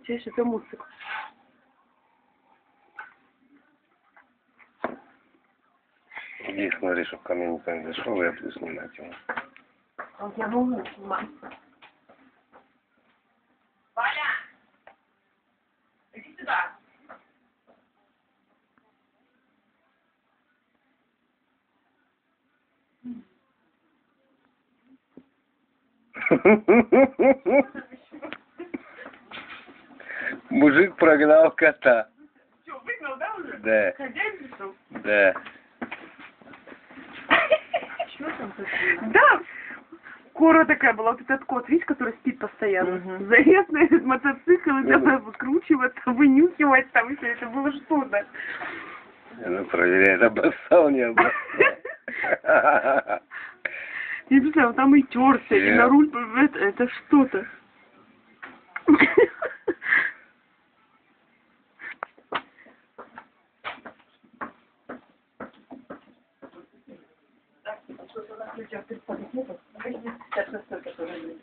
Чаще это мусор. Иди смотри, чтобы ко мне никто не зашел, я буду снимать его. А я могу снимать. Валя! Иди сюда! Мужик прогнал кота. Что, выгнал, да, уже? Да. Хозяин пришел? Да. Что там такое? Да! Кора такая была, вот этот кот, видишь, который спит постоянно. Мгм. Залез на этот мотоцикл и Мгм. давай выкручиваться, вынюхивать там все. Это было что-то. Ну, проверяет, обоссал, не обоссал. Я не знаю, он там и терся, и на руль, это что-то. Так, что-то на ключах 300 метров. Сейчас настолько тоже.